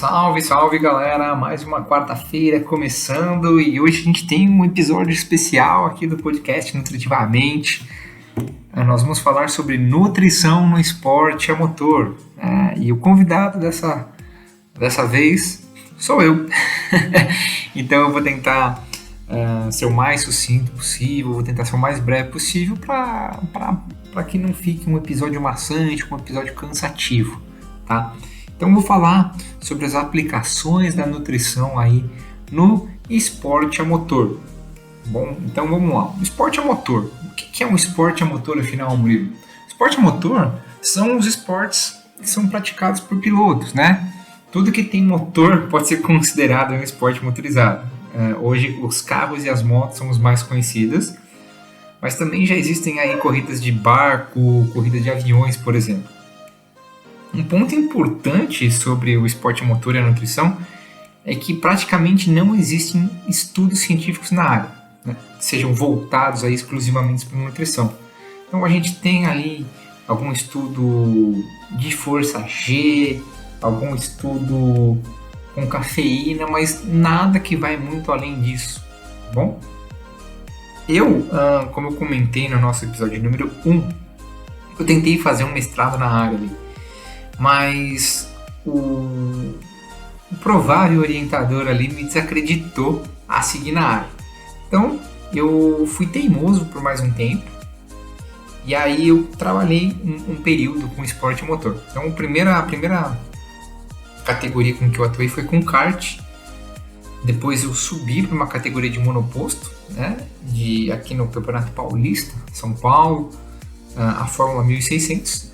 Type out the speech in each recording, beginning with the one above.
Salve, salve galera! Mais uma quarta-feira começando e hoje a gente tem um episódio especial aqui do podcast Nutritivamente. Nós vamos falar sobre nutrição no esporte a motor. E o convidado dessa vez sou eu. Então eu vou tentar ser o mais sucinto possível, vou tentar ser o mais breve possível para que não fique um episódio maçante, um episódio cansativo, tá? Então eu vou falar sobre as aplicações da nutrição aí no esporte a motor. Bom, então vamos lá. Esporte a motor. O que é um esporte a motor, afinal, Murilo? Esporte a motor são os esportes que são praticados por pilotos, né? Tudo que tem motor pode ser considerado um esporte motorizado. Hoje os carros e as motos são os mais conhecidos, mas também já existem aí corridas de barco, corridas de aviões, por exemplo. Um ponto importante sobre o esporte a motor e a nutrição é que praticamente não existem estudos científicos na área, né, que sejam voltados aí exclusivamente para a nutrição. Então a gente tem ali algum estudo de força G, algum estudo com cafeína, mas nada que vai muito além disso, tá bom? Como eu comentei no nosso episódio número 1, eu tentei fazer um mestrado na área ali, mas o provável orientador ali me desacreditou a seguir na área. Então eu fui teimoso por mais um tempo e aí eu trabalhei um período com esporte motor. Então a primeira categoria com que eu atuei foi com kart. Depois eu subi para uma categoria de monoposto, né, aqui no Campeonato Paulista, São Paulo, a Fórmula 1600.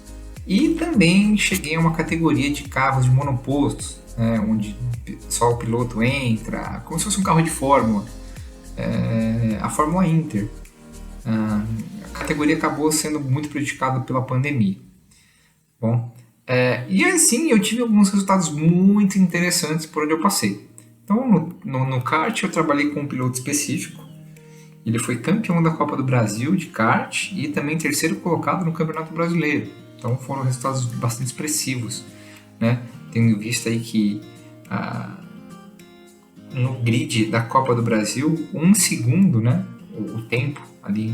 E também cheguei a uma categoria de carros de monopostos, né, onde só o piloto entra, como se fosse um carro de Fórmula, a Fórmula Inter. A categoria acabou sendo muito prejudicada pela pandemia. Bom, e assim eu tive alguns resultados muito interessantes por onde eu passei. Então no kart eu trabalhei com um piloto específico. Ele foi campeão da Copa do Brasil de kart e também terceiro colocado no Campeonato Brasileiro. Então foram resultados bastante expressivos, né? Tendo visto aí que no grid da Copa do Brasil, 1 segundo, né? O tempo ali,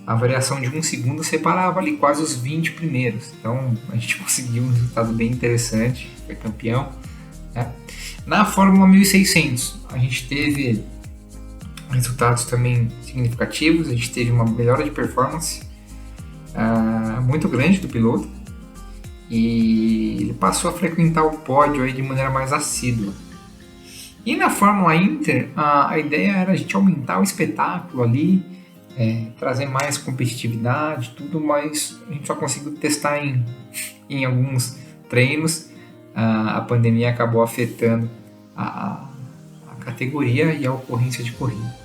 a variação de 1 segundo separava ali quase os 20 primeiros. Então a gente conseguiu um resultado bem interessante, foi campeão, né? Na Fórmula 1600 a gente teve resultados também significativos, a gente teve uma melhora de performance muito grande do piloto e ele passou a frequentar o pódio aí de maneira mais assídua. E na Fórmula Inter a ideia era a gente aumentar o espetáculo ali, trazer mais competitividade, tudo, mas a gente só conseguiu testar em alguns treinos. A pandemia acabou afetando a categoria e a ocorrência de corrida.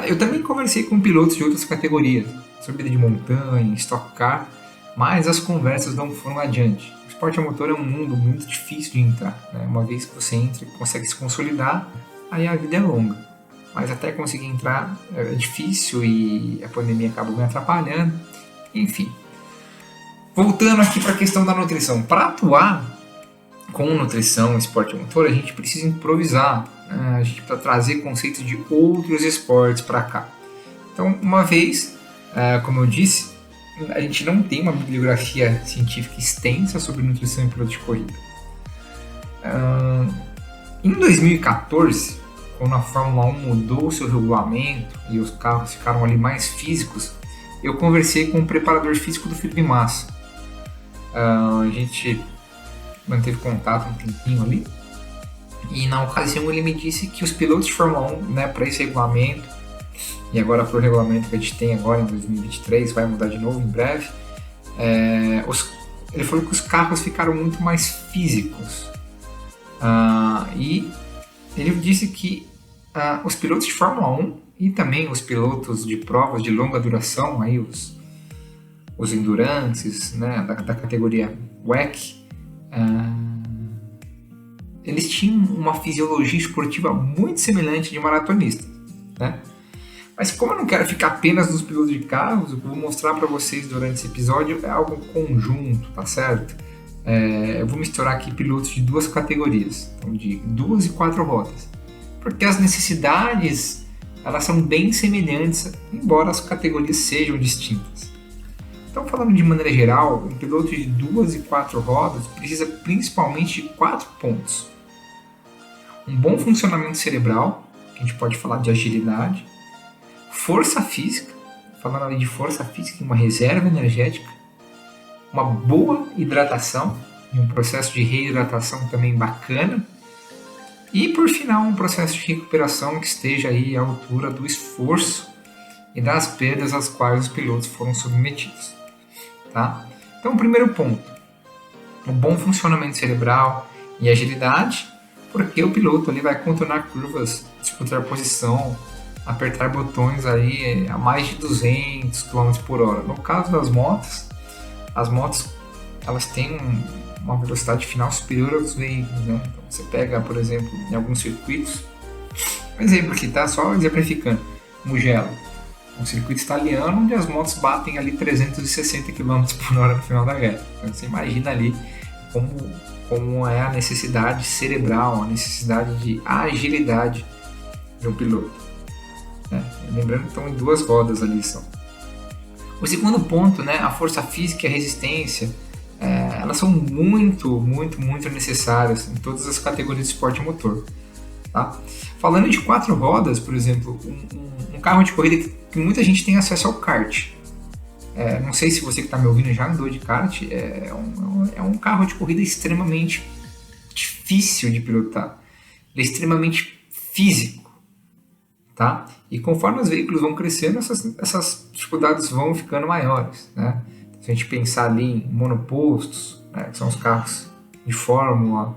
Eu também conversei com pilotos de outras categorias, subida de montanha, Stock Car, mas as conversas não foram adiante. O esporte a motor é um mundo muito difícil de entrar, né? Uma vez que você entra e consegue se consolidar, aí a vida é longa. Mas até conseguir entrar é difícil e a pandemia acabou me atrapalhando. Enfim, voltando aqui para a questão da nutrição. Para atuar com nutrição e esporte a motor, a gente precisa improvisar, né? A gente precisa trazer conceitos de outros esportes para cá. Então, uma vez, como eu disse, a gente não tem uma bibliografia científica extensa sobre nutrição e piloto de corrida. Em 2014, quando a Fórmula 1 mudou o seu regulamento e os carros ficaram ali mais físicos, eu conversei com o preparador físico do Felipe Massa. A gente manteve contato um tempinho ali e na ocasião ele me disse que os pilotos de Fórmula 1, né, para esse regulamento e agora para o regulamento que a gente tem agora em 2023, vai mudar de novo em breve, ele falou que os carros ficaram muito mais físicos, e ele disse que os pilotos de Fórmula 1 e também os pilotos de provas de longa duração, aí os endurances, né, da categoria WEC, eles tinham uma fisiologia esportiva muito semelhante de maratonistas, né? Mas como eu não quero ficar apenas nos pilotos de carros, o que eu vou mostrar para vocês durante esse episódio é algo conjunto, tá certo? Eu vou misturar aqui pilotos de duas categorias, então de 2 e 4 rodas, porque as necessidades elas são bem semelhantes, embora as categorias sejam distintas. Então, falando de maneira geral, um piloto de 2 e 4 rodas precisa principalmente de 4 pontos: um bom funcionamento cerebral, que a gente pode falar de agilidade, força física, falando ali de força física, uma reserva energética, uma boa hidratação, e um processo de reidratação também bacana, e por final um processo de recuperação que esteja aí à altura do esforço e das perdas às quais os pilotos foram submetidos. Tá? Então, o primeiro ponto, o bom funcionamento cerebral e agilidade, porque o piloto ali vai contornar curvas, disputar posição, apertar botões aí a mais de 200 km por hora. No caso das motos, as motos elas têm uma velocidade final superior aos veículos, né? Então, você pega, por exemplo, em alguns circuitos, um exemplo aqui, tá? Só exemplificando, Mugello, um circuito italiano onde as motos batem ali 360 km por hora no final da reta. Então, você imagina ali como é a necessidade cerebral, a necessidade de agilidade de um piloto. Lembrando que estão em 2 rodas ali só. O segundo ponto, né, a força física e a resistência, elas são muito necessárias em todas as categorias de esporte motor. Tá? Falando de 4 rodas, por exemplo, um carro de corrida que muita gente tem acesso ao kart. Não sei se você que está me ouvindo já andou de kart, é um carro de corrida extremamente difícil de pilotar. Ele é extremamente físico. Tá? E conforme os veículos vão crescendo, essas dificuldades vão ficando maiores. Né? Se a gente pensar ali em monopostos, né, que são os carros de fórmula,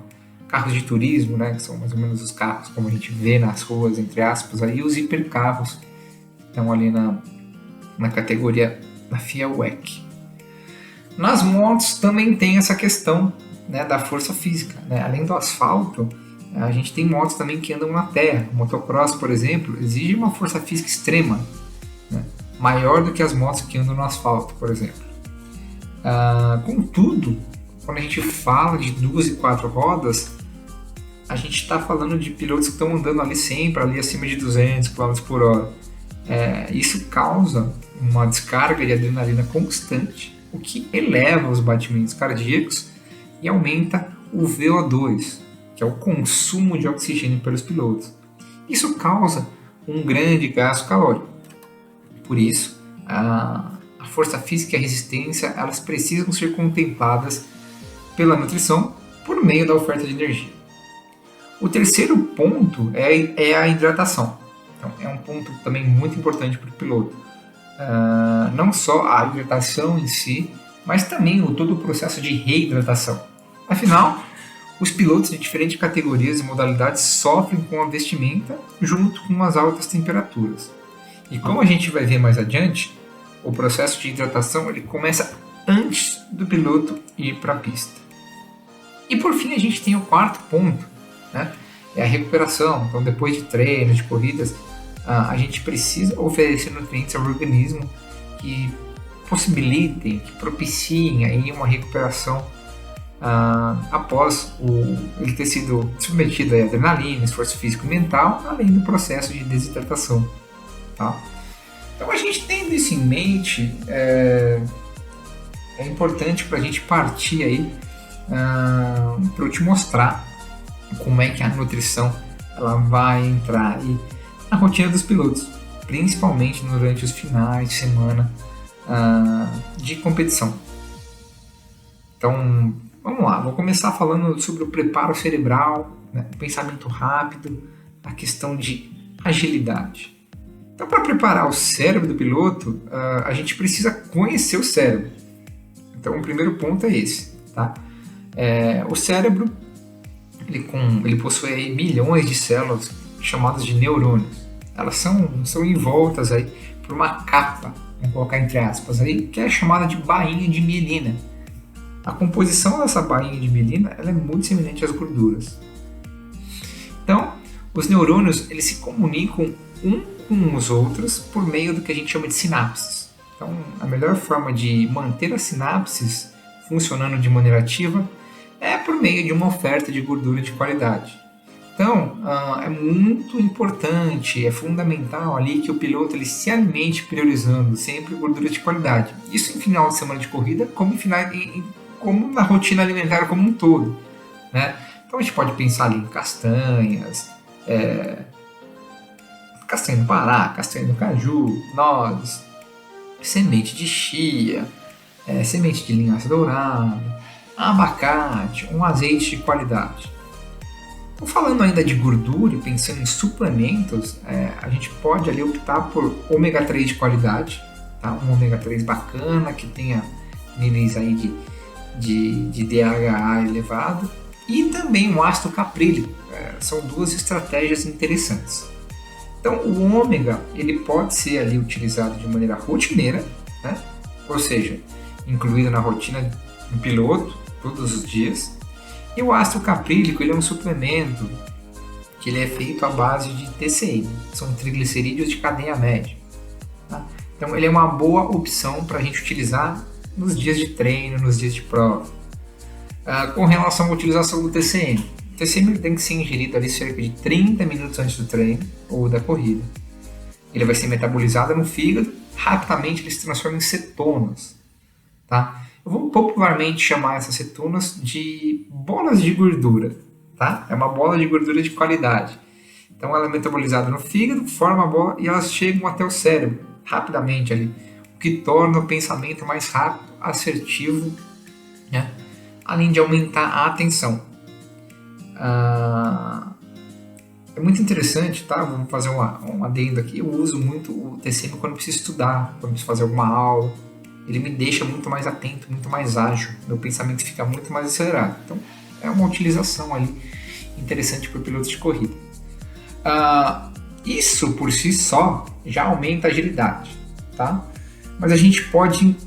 carros de turismo, né, que são mais ou menos os carros como a gente vê nas ruas, entre aspas, aí os hipercarros que estão ali na categoria da FIA WEC. Nas motos também tem essa questão, né, da força física. Né? Além do asfalto, a gente tem motos também que andam na terra. O motocross, por exemplo, exige uma força física extrema, né? Maior do que as motos que andam no asfalto, por exemplo. Contudo, quando a gente fala de 2 e 4 rodas, a gente está falando de pilotos que estão andando ali sempre, ali acima de 200 km por hora. Isso causa uma descarga de adrenalina constante, o que eleva os batimentos cardíacos e aumenta o VO2, que é o consumo de oxigênio pelos pilotos. Isso causa um grande gasto calórico. Por isso, a força física e a resistência elas precisam ser contempladas pela nutrição por meio da oferta de energia. O terceiro ponto é a hidratação. Então, é um ponto também muito importante para o piloto. Não só a hidratação em si, mas também todo o processo de reidratação. Afinal, os pilotos de diferentes categorias e modalidades sofrem com a vestimenta junto com as altas temperaturas. E como a gente vai ver mais adiante, o processo de hidratação ele começa antes do piloto ir para a pista. E por fim a gente tem o quarto ponto, né? É a recuperação. Então depois de treinos, de corridas, a gente precisa oferecer nutrientes ao organismo que possibilitem, que propiciem aí uma recuperação após ele ter sido submetido a adrenalina, esforço físico e mental, além do processo de desidratação. Tá? Então, a gente tendo isso em mente, é importante para a gente partir aí para eu te mostrar como é que a nutrição ela vai entrar aí na rotina dos pilotos, principalmente durante os finais de semana de competição. Então, vamos lá, vou começar falando sobre o preparo cerebral, né, o pensamento rápido, a questão de agilidade. Então, para preparar o cérebro do piloto, a gente precisa conhecer o cérebro. Então, o primeiro ponto é esse. Tá? O cérebro ele possui aí milhões de células chamadas de neurônios. Elas são envoltas aí por uma capa, vamos colocar entre aspas, aí, que é chamada de bainha de mielina. A composição dessa bainha de mielina ela é muito semelhante às gorduras. Então, os neurônios eles se comunicam com os outros por meio do que a gente chama de sinapses. Então, a melhor forma de manter as sinapses funcionando de maneira ativa é por meio de uma oferta de gordura de qualidade. Então, é muito importante, é fundamental ali que o piloto ele se alimente priorizando sempre gordura de qualidade. Isso em final de semana de corrida, como na rotina alimentar como um todo, né? Então a gente pode pensar ali em castanhas, castanha no Pará, castanha no caju, nozes, semente de chia, semente de linhaça dourada, abacate, um azeite de qualidade. Então, falando ainda de gordura e pensando em suplementos, a gente pode ali optar por ômega 3 de qualidade, tá? Um ômega 3 bacana, que tenha níveis aí de DHA elevado, e também um ácido caprílico. São duas estratégias interessantes. Então, o ômega ele pode ser ali utilizado de maneira rotineira, né? Ou seja, incluído na rotina do piloto todos os dias. E o ácido caprílico ele é um suplemento que ele é feito à base de TCM, são triglicerídeos de cadeia média. Tá? Então ele é uma boa opção para a gente utilizar nos dias de treino, nos dias de prova. Com relação à utilização do TCM, o TCM ele tem que ser ingerido ali cerca de 30 minutos antes do treino ou da corrida. Ele vai ser metabolizado no fígado, rapidamente ele se transforma em cetonas. Tá? Eu vou popularmente chamar essas cetonas de bolas de gordura, tá? É uma bola de gordura de qualidade. Então ela é metabolizada no fígado, forma a bola e elas chegam até o cérebro rapidamente ali, o que torna o pensamento mais rápido, assertivo, né? Além de aumentar a atenção. É muito interessante, tá? Vamos fazer um adendo aqui. Eu uso muito o TCM quando preciso estudar, quando preciso fazer alguma aula. Ele me deixa muito mais atento, muito mais ágil, meu pensamento fica muito mais acelerado. Então, é uma utilização ali interessante para o piloto de corrida. Isso, por si só, já aumenta a agilidade, tá? Mas a gente pode ir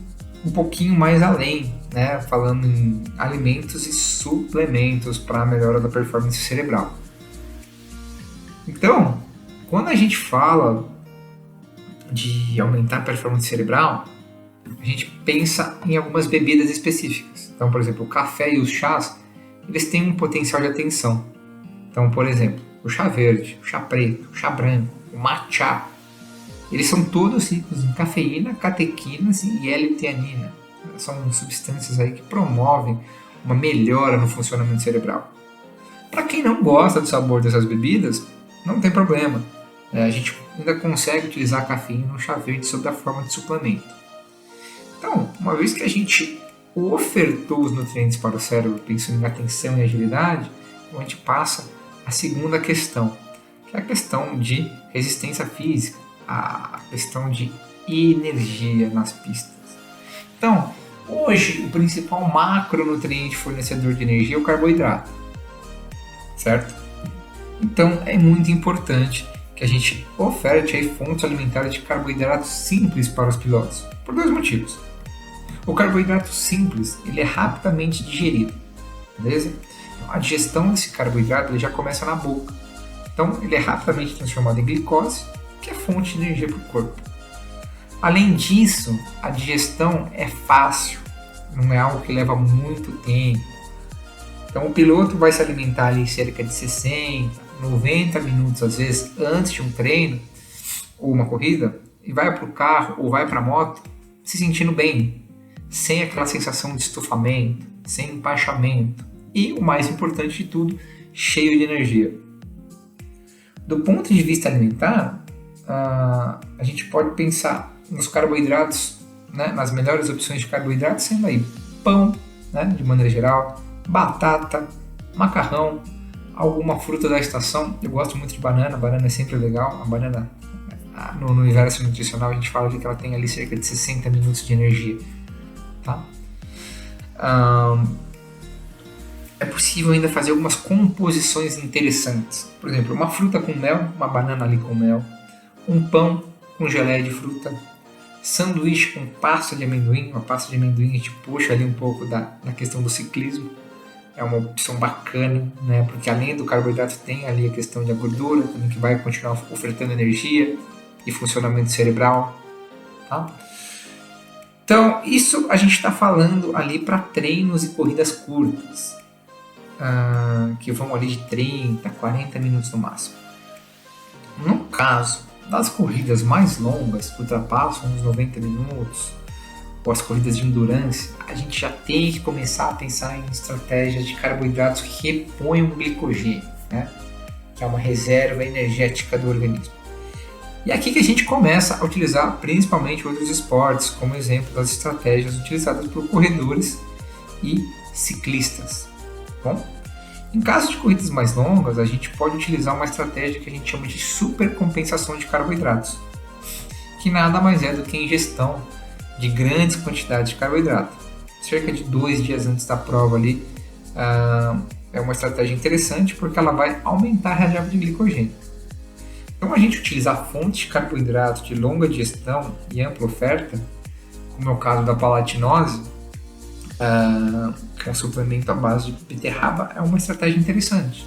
um pouquinho mais além, né? Falando em alimentos e suplementos para a melhora da performance cerebral. Então, quando a gente fala de aumentar a performance cerebral, a gente pensa em algumas bebidas específicas. Então, por exemplo, o café e os chás, eles têm um potencial de atenção. Então, por exemplo, o chá verde, o chá preto, o chá branco, o matcha, eles são todos ricos em cafeína, catequinas e L-teanina. São substâncias aí que promovem uma melhora no funcionamento cerebral. Para quem não gosta do sabor dessas bebidas, não tem problema. A gente ainda consegue utilizar a cafeína no chá verde sob a forma de suplemento. Então, uma vez que a gente ofertou os nutrientes para o cérebro pensando em atenção e agilidade, a gente passa à segunda questão, que é a questão de resistência física, a questão de energia nas pistas. Então, hoje o principal macronutriente fornecedor de energia é o carboidrato, certo? Então, é muito importante que a gente oferte aí fontes alimentares de carboidratos simples para os pilotos, por dois motivos. O carboidrato simples ele é rapidamente digerido, beleza? Então, a digestão desse carboidrato ele já começa na boca. Então ele é rapidamente transformado em glicose, que é fonte de energia para o corpo. Além disso, a digestão é fácil, não é algo que leva muito tempo. Então o piloto vai se alimentar ali cerca de 60, 90 minutos às vezes antes de um treino ou uma corrida e vai para o carro ou vai para a moto se sentindo bem, sem aquela sensação de estufamento, sem empachamento e, o mais importante de tudo, cheio de energia. Do ponto de vista alimentar, a gente pode pensar nos carboidratos, né, nas melhores opções de carboidratos, sendo aí pão, né, de maneira geral, batata, macarrão, alguma fruta da estação. Eu gosto muito de banana, banana é sempre legal. A banana, no universo nutricional, a gente fala de que ela tem ali cerca de 60 minutos de energia. Tá? É possível ainda fazer algumas composições interessantes. Por exemplo, uma fruta com mel, uma banana ali com mel, um pão com geleia de fruta, sanduíche com pasta de amendoim. Uma pasta de amendoim a gente puxa ali um pouco da questão do ciclismo. É uma opção bacana, né? Porque além do carboidrato tem ali a questão da gordura, também que vai continuar ofertando energia e funcionamento cerebral. Tá? Então, isso a gente está falando ali para treinos e corridas curtas. que vão ali de 30, 40 minutos no máximo. No caso das corridas mais longas, que ultrapassam uns 90 minutos, ou as corridas de endurance, a gente já tem que começar a pensar em estratégias de carboidratos que repõem o glicogênio, né? Que é uma reserva energética do organismo. E é aqui que a gente começa a utilizar principalmente outros esportes, como exemplo das estratégias utilizadas por corredores e ciclistas. Bom, em caso de corridas mais longas, a gente pode utilizar uma estratégia que a gente chama de supercompensação de carboidratos, que nada mais é do que a ingestão de grandes quantidades de carboidrato. Cerca de 2 dias antes da prova ali, é uma estratégia interessante porque ela vai aumentar a reserva de glicogênio. Então a gente utilizar fontes de carboidrato de longa digestão e ampla oferta, como é o caso da palatinose, que é um suplemento à base de beterraba, é uma estratégia interessante.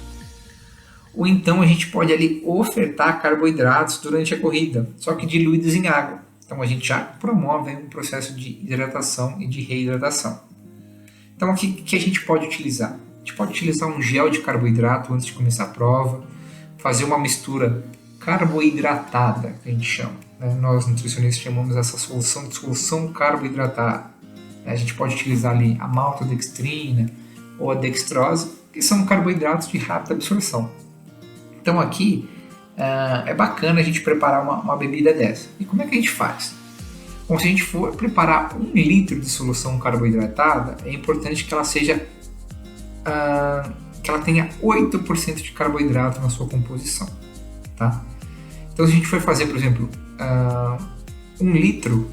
Ou então a gente pode ali ofertar carboidratos durante a corrida, só que diluídos em água. Então a gente já promove um processo de hidratação e de reidratação. Então o que a gente pode utilizar? A gente pode utilizar um gel de carboidrato antes de começar a prova, fazer uma mistura carboidratada, que a gente chama, né? Nós nutricionistas chamamos essa solução de solução carboidratada. A gente pode utilizar ali a maltodextrina ou a dextrose, que são carboidratos de rápida absorção. Então aqui é bacana a gente preparar uma bebida dessa. E como é que a gente faz? Bom, se a gente for preparar 1 litro de solução carboidratada, é importante que ela seja que ela tenha 8% de carboidrato na sua composição, tá? Então se a gente for fazer, por exemplo, 1 litro,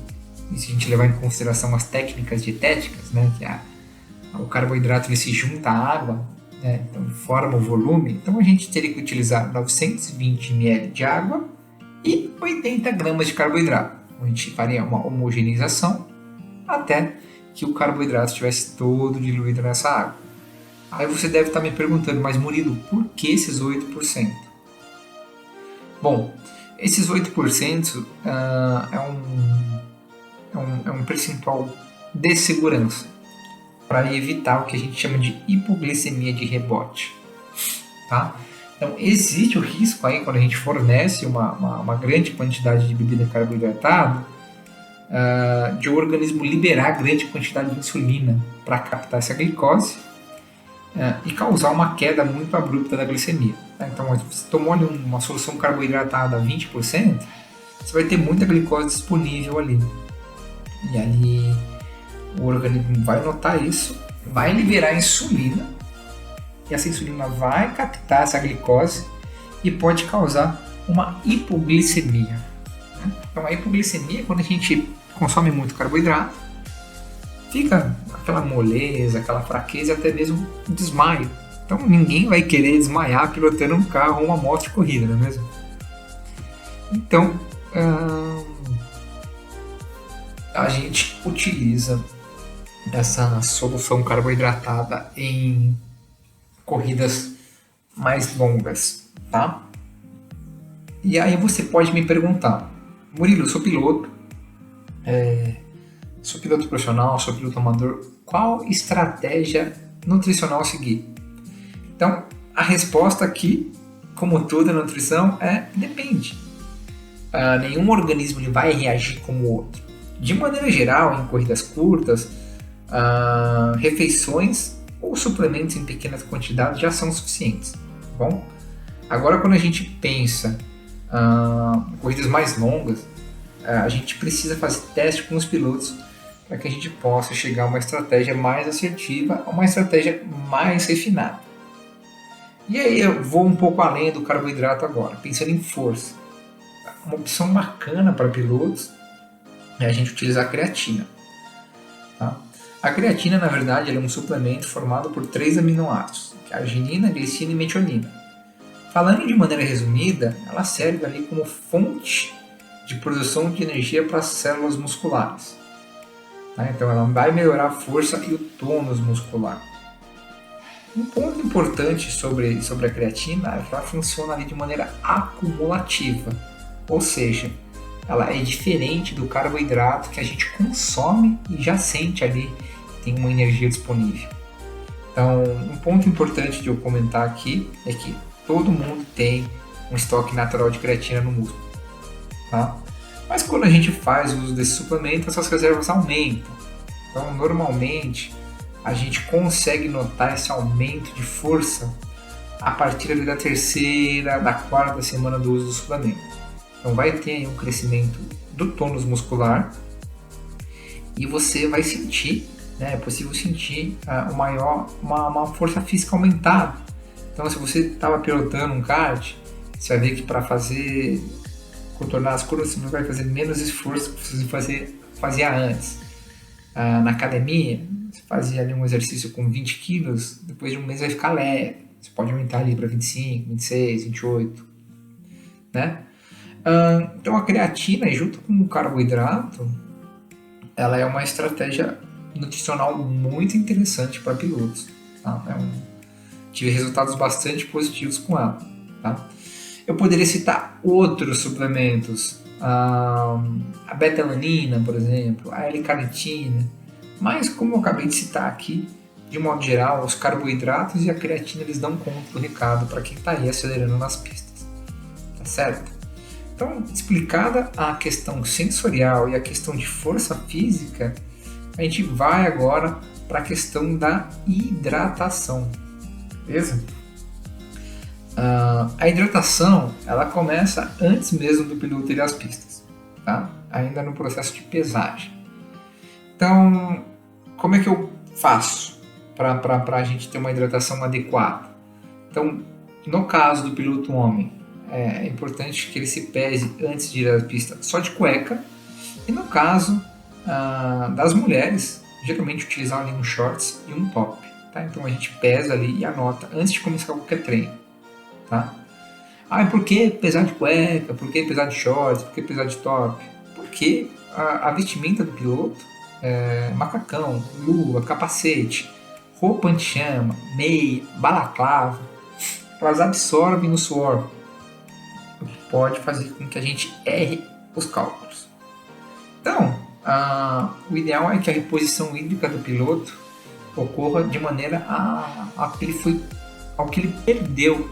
e se a gente levar em consideração as técnicas dietéticas, né, que o carboidrato ele se junta à água, né, então forma o volume, então a gente teria que utilizar 920 ml de água e 80 gramas de carboidrato. A gente faria uma homogeneização até que o carboidrato estivesse todo diluído nessa água. Aí você deve estar me perguntando, mas Murilo, por que esses 8%? Bom, esses 8% é um percentual de segurança para evitar o que a gente chama de hipoglicemia de rebote, tá? Então existe o risco aí quando a gente fornece uma grande quantidade de bebida carboidratada de o organismo liberar grande quantidade de insulina para captar essa glicose e causar uma queda muito abrupta da glicemia. Então, você tomou ali uma solução carboidratada a 20%, você vai ter muita glicose disponível ali. E ali o organismo vai notar isso, vai liberar insulina, e essa insulina vai captar essa glicose e pode causar uma hipoglicemia. Então, a hipoglicemia é quando a gente consome muito carboidrato, fica aquela moleza, aquela fraqueza, até mesmo desmaio. Então ninguém vai querer desmaiar pilotando um carro ou uma moto de corrida, não é mesmo? Então a gente utiliza essa solução carboidratada em corridas mais longas, tá? E aí você pode me perguntar, Murilo, eu sou piloto, sou piloto profissional, sou piloto amador, qual estratégia nutricional seguir? Então, a resposta aqui, como toda nutrição, depende. Nenhum organismo ele vai reagir como o outro. De maneira geral, em corridas curtas, refeições ou suplementos em pequenas quantidades já são suficientes. Tá bom? Agora, quando a gente pensa em corridas mais longas, a gente precisa fazer teste com os pilotos para que a gente possa chegar a uma estratégia mais assertiva, a uma estratégia mais refinada. E aí eu vou um pouco além do carboidrato agora, pensando em força. Uma opção bacana para pilotos é a gente utilizar a creatina. Tá? A creatina, na verdade, é um suplemento formado por 3 aminoácidos, que é arginina, glicina e metionina. Falando de maneira resumida, ela serve ali como fonte de produção de energia para as células musculares. Tá? Então ela vai melhorar a força e o tônus muscular. Um ponto importante sobre a creatina é que ela funciona ali de maneira acumulativa, ou seja, ela é diferente do carboidrato que a gente consome e já sente ali, tem uma energia disponível. Então, um ponto importante de eu comentar aqui é que todo mundo tem um estoque natural de creatina no músculo, tá? Mas quando a gente faz o uso desse suplemento, essas reservas aumentam. Então, normalmente, a gente consegue notar esse aumento de força a partir da terceira, da quarta semana do uso do suplemento. Então, vai ter um crescimento do tônus muscular e você vai sentir, né, é possível sentir uma força física aumentada. Então, se você estava pilotando um kart, você vai ver que para contornar as curvas, você vai fazer menos esforço que você fazia antes. Na academia, você fazia ali um exercício com 20 quilos, depois de um mês vai ficar leve. Você pode aumentar ali para 25, 26, 28, né? Então a creatina, junto com o carboidrato, ela é uma estratégia nutricional muito interessante para pilotos. Tá? Tive resultados bastante positivos com ela. Tá? Eu poderia citar outros suplementos, a beta-alanina, por exemplo, a L-carnitina, mas como eu acabei de citar aqui, de modo geral, os carboidratos e a creatina eles dão conta do recado para quem está aí acelerando nas pistas, tá certo? Então, explicada a questão sensorial e a questão de força física, a gente vai agora para a questão da hidratação, beleza? A hidratação ela começa antes mesmo do piloto ir às pistas, tá? Ainda no processo de pesagem. Então, como é que eu faço para a gente ter uma hidratação adequada? Então, no caso do piloto homem, é importante que ele se pese antes de ir à pista só de cueca. E no caso das mulheres, geralmente utilizar ali um shorts e um top. Tá? Então a gente pesa ali e anota antes de começar qualquer treino. Tá? E por que pesar de cueca? Por que pesar de shorts? Por que pesar de top? Porque a vestimenta do piloto, macacão, luva, capacete, roupa anti-chama, meia, balaclava, elas absorvem o suor, o que pode fazer com que a gente erre os cálculos. Então, o ideal é que a reposição hídrica do piloto ocorra de maneira ao que ele perdeu,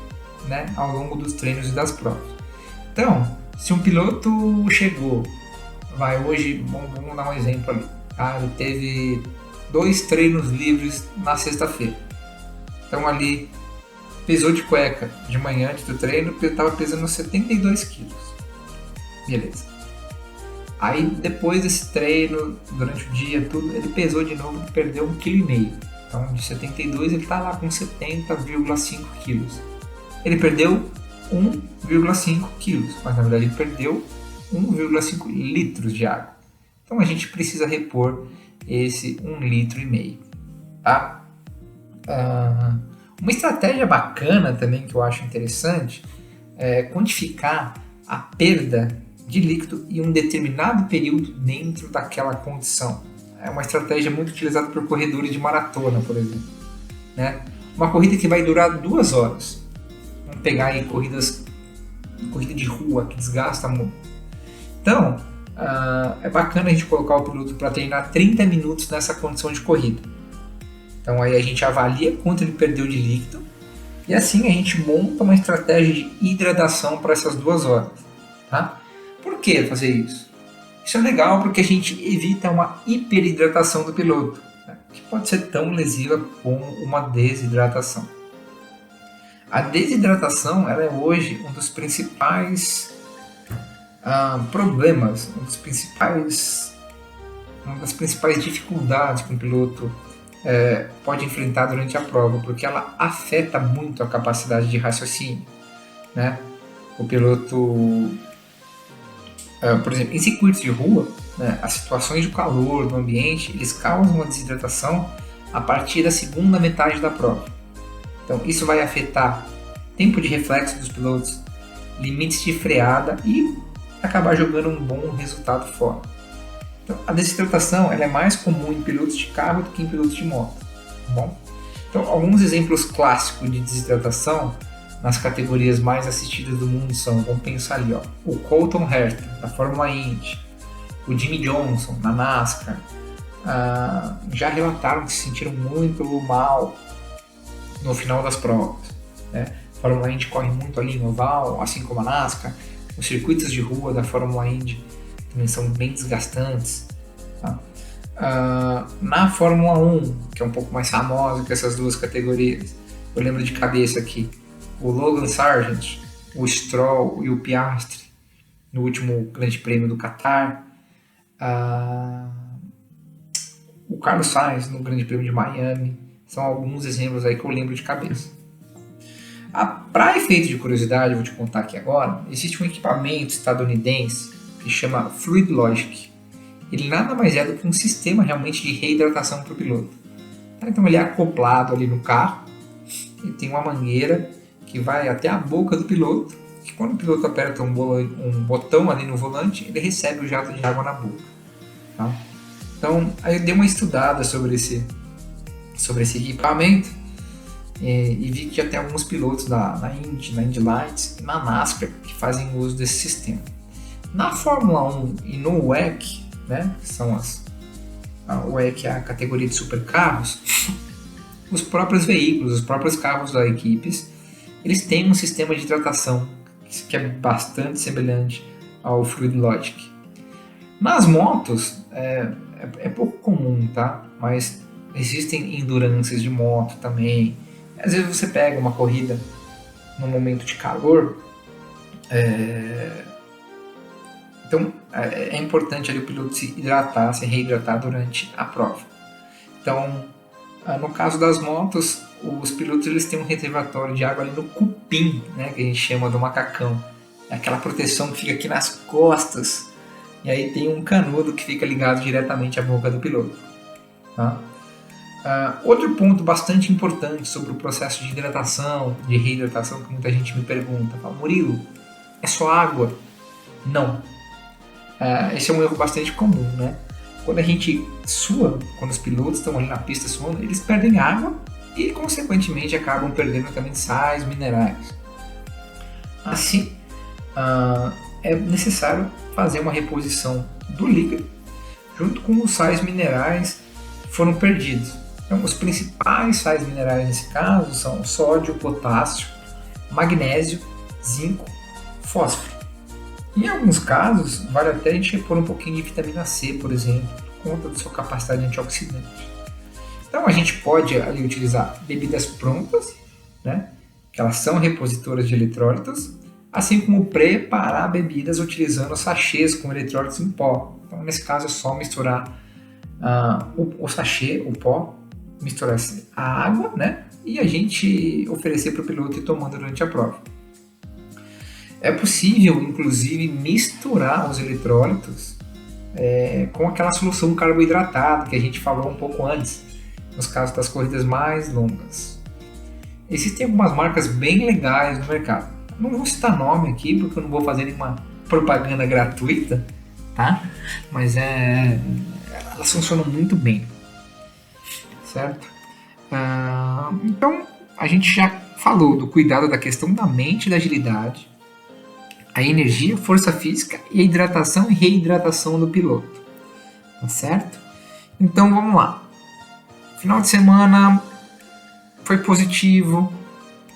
né, ao longo dos treinos e das provas. Então, se um piloto chegou, hoje, vamos dar um exemplo ali, ele teve 2 treinos livres na sexta-feira, então ali pesou de cueca de manhã antes do treino, estava pesando 72 quilos, beleza. Aí depois desse treino, durante o dia, tudo, ele pesou de novo e perdeu 1,5 kg. Então de 72 ele está lá com 70,5 quilos. Ele perdeu 1,5 quilos, mas na verdade ele perdeu 1,5 litros de água. Então a gente precisa repor esse 1,5 litro. Tá? Uma estratégia bacana também que eu acho interessante é quantificar a perda de líquido em um determinado período dentro daquela condição. É uma estratégia muito utilizada por corredores de maratona, por exemplo. Né? Uma corrida que vai durar 2 horas. Vamos pegar aí corrida de rua, que desgasta muito. Então, é bacana a gente colocar o piloto para treinar 30 minutos nessa condição de corrida. Então aí a gente avalia quanto ele perdeu de líquido e assim a gente monta uma estratégia de hidratação para essas 2 horas. Tá? Por que fazer isso? Isso é legal porque a gente evita uma hiperidratação do piloto, né? Que pode ser tão lesiva como uma desidratação. A desidratação ela é hoje um dos principais problemas, uma das principais dificuldades que um piloto pode enfrentar durante a prova, porque ela afeta muito a capacidade de raciocínio, né? O piloto, por exemplo, em circuitos de rua, né, as situações de calor no ambiente, eles causam uma desidratação a partir da segunda metade da prova. Então isso vai afetar tempo de reflexo dos pilotos, limites de freada e acabar jogando um bom resultado fora. Então, a desidratação ela é mais comum em pilotos de carro do que em pilotos de moto. Tá bom? Então, alguns exemplos clássicos de desidratação nas categorias mais assistidas do mundo são, vamos pensar ali, o Colton Herta, da Fórmula Indy, o Jimmy Johnson, na NASCAR, já relataram que se sentiram muito mal no final das provas. Né? A Fórmula Indy corre muito ali em oval, assim como a NASCAR. Os circuitos de rua da Fórmula Indy também são bem desgastantes. Tá? Na Fórmula 1, que é um pouco mais famosa que essas duas categorias, eu lembro de cabeça aqui, o Logan Sargent, o Stroll e o Piastri no último Grande Prêmio do Qatar, o Carlos Sainz no Grande Prêmio de Miami, são alguns exemplos aí que eu lembro de cabeça. Para efeito de curiosidade, eu vou te contar aqui agora, existe um equipamento estadunidense que chama Fluid Logic. Ele nada mais é do que um sistema realmente de reidratação para o piloto. Então ele é acoplado ali no carro e tem uma mangueira que vai até a boca do piloto, que quando o piloto aperta um botão ali no volante, ele recebe o jato de água na boca. Tá? Então aí eu dei uma estudada sobre esse equipamento e vi que já tem alguns pilotos na Indy Lights e na NASCAR que fazem uso desse sistema. Na Fórmula 1 e no WEC, né, que são o WEC é a categoria de supercarros, os próprios veículos, os próprios carros da equipes, eles têm um sistema de hidratação que é bastante semelhante ao Fluid Logic. Nas motos é pouco comum, tá? Mas existem endurances de moto também. Às vezes você pega uma corrida num momento de calor, então é importante ali o piloto se hidratar, se reidratar durante a prova. Então, no caso das motos, os pilotos eles têm um reservatório de água ali no cupim, né, que a gente chama do macacão. É aquela proteção que fica aqui nas costas. E aí tem um canudo que fica ligado diretamente à boca do piloto. Tá? Outro ponto bastante importante sobre o processo de hidratação, de reidratação, que muita gente me pergunta, fala, Murilo, é só água? Não. Esse é um erro bastante comum, né? Quando a gente sua, quando os pilotos estão ali na pista suando, eles perdem água e, consequentemente, acabam perdendo também sais minerais. Assim, é necessário fazer uma reposição do líquido junto com os sais minerais que foram perdidos. Então, os principais sais minerais nesse caso são sódio, potássio, magnésio, zinco, fósforo. Em alguns casos, vale até a gente repor um pouquinho de vitamina C, por exemplo, por conta da sua capacidade antioxidante. Então, a gente pode ali utilizar bebidas prontas, né, que elas são repositoras de eletrólitos, assim como preparar bebidas utilizando sachês com eletrólitos em pó. Então, nesse caso, é só misturar o sachê, o pó, misturar a água, né, e a gente oferecer para o piloto ir tomando durante a prova. É possível, inclusive, misturar os eletrólitos com aquela solução carboidratada que a gente falou um pouco antes, nos casos das corridas mais longas. Existem algumas marcas bem legais no mercado. Não vou citar nome aqui, porque eu não vou fazer nenhuma propaganda gratuita, tá? Mas elas funcionam muito bem, certo? Então, a gente já falou do cuidado da questão da mente e da agilidade, a energia, força física e a hidratação e reidratação do piloto, tá certo? Então, vamos lá. Final de semana foi positivo,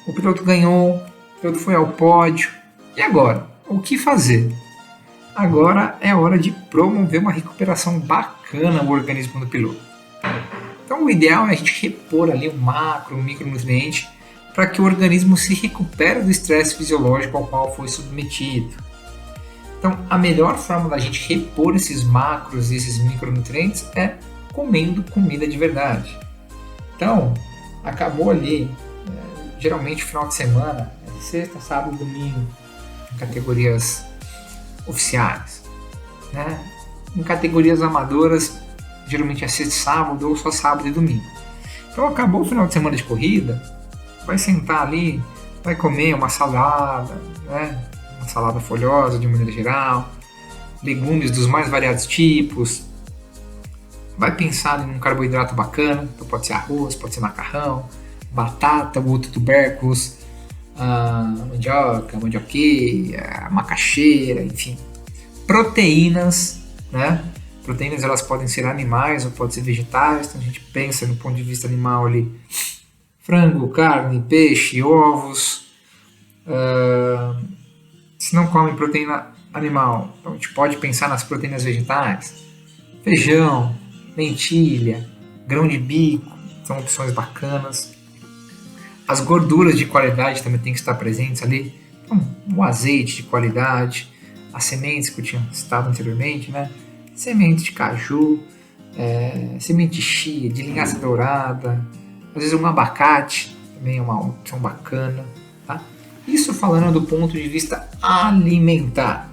o piloto ganhou, o piloto foi ao pódio. E agora? O que fazer? Agora é hora de promover uma recuperação bacana no organismo do piloto. Então o ideal é a gente repor ali um macro, um micronutriente para que o organismo se recupere do estresse fisiológico ao qual foi submetido. Então a melhor forma da gente repor esses macros e esses micronutrientes é comendo comida de verdade. Então, acabou ali, geralmente final de semana, sexta, sábado, domingo, em categorias oficiais, né? Em categorias amadoras, geralmente é sexta e sábado ou só sábado e domingo. Então acabou o final de semana de corrida, vai sentar ali, vai comer uma salada, né? Uma salada folhosa de maneira geral, legumes dos mais variados tipos, vai pensar em um carboidrato bacana, então pode ser arroz, pode ser macarrão, batata, outro tubérculos, mandioca, mandioqueira, macaxeira, enfim. Proteínas, né? Proteínas elas podem ser animais ou podem ser vegetais, então a gente pensa no ponto de vista animal ali, frango, carne, peixe, ovos. Se não come proteína animal, então a gente pode pensar nas proteínas vegetais. Feijão, lentilha, grão de bico, são opções bacanas. As gorduras de qualidade também têm que estar presentes ali. Então, o azeite de qualidade, as sementes que eu tinha citado anteriormente, né? Semente de caju, semente de chia, de linhaça dourada, às vezes um abacate também é uma opção bacana, tá? Isso falando do ponto de vista alimentar.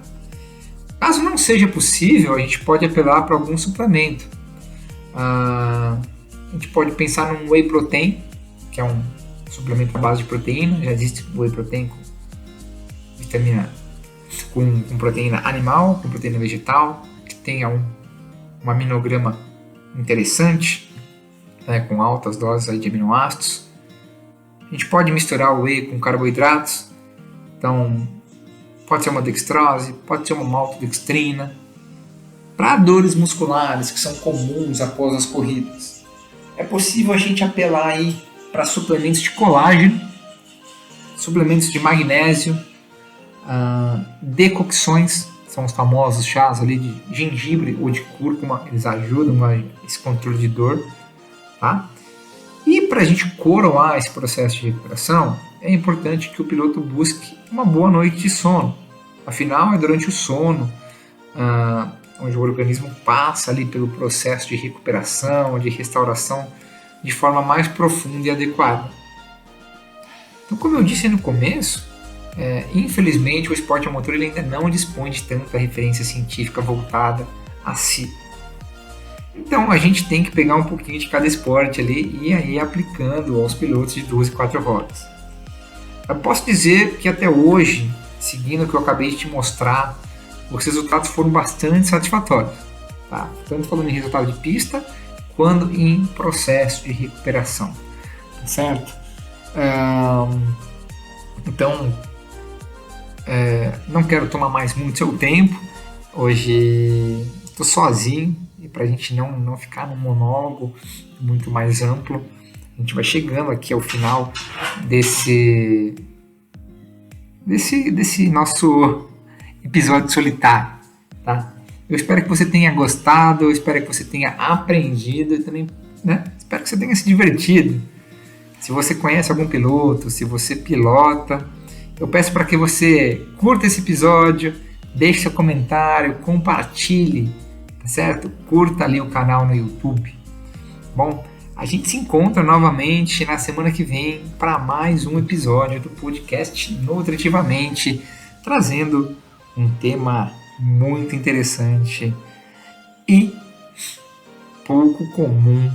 Caso não seja possível, a gente pode apelar para algum suplemento. A gente pode pensar num whey protein, que é um suplemento à base de proteína. Já existe whey protein com vitamina, com proteína animal, com proteína vegetal, que tenha um aminograma interessante, né, com altas doses aí de aminoácidos. A gente pode misturar o whey com carboidratos, então pode ser uma dextrose, pode ser uma maltodextrina. Para dores musculares que são comuns após as corridas, é possível a gente apelar aí para suplementos de colágeno, suplementos de magnésio, decocções, são os famosos chás ali de gengibre ou de cúrcuma, eles ajudam a esse controle de dor, tá? E para a gente coroar esse processo de recuperação, é importante que o piloto busque uma boa noite de sono. Afinal, é durante o sono onde o organismo passa ali pelo processo de recuperação, de restauração, de forma mais profunda e adequada. Então, como eu disse no começo, infelizmente o esporte a motor ele ainda não dispõe de tanta referência científica voltada a si. Então a gente tem que pegar um pouquinho de cada esporte ali e aí aplicando aos pilotos de 2 e 4 rodas. Eu posso dizer que até hoje, seguindo o que eu acabei de te mostrar, os resultados foram bastante satisfatórios, tá? Tanto falando em resultado de pista, quanto em processo de recuperação, certo? Então, não quero tomar mais muito seu tempo. Hoje estou sozinho e para a gente não ficar num monólogo muito mais amplo, a gente vai chegando aqui ao final desse nosso episódio solitário, tá? Eu espero que você tenha gostado, eu espero que você tenha aprendido e também, né, espero que você tenha se divertido. Se você conhece algum piloto, se você pilota, eu peço para que você curta esse episódio, deixe seu comentário, compartilhe, tá certo? Curta ali o canal no YouTube. Bom, a gente se encontra novamente na semana que vem para mais um episódio do podcast Nutritivamente, trazendo um tema muito interessante e pouco comum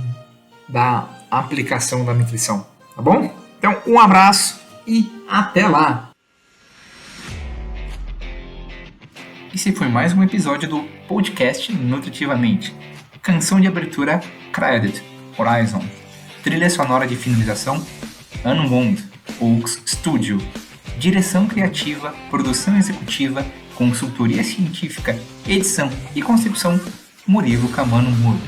da aplicação da nutrição, tá bom? Então, um abraço e até lá! Esse foi mais um episódio do podcast Nutritivamente. Canção de abertura Credit, Horizon. Trilha sonora de finalização Unwound, Oaks Studio. Direção criativa, produção executiva, consultoria científica, edição e concepção Murilo Camano Muro.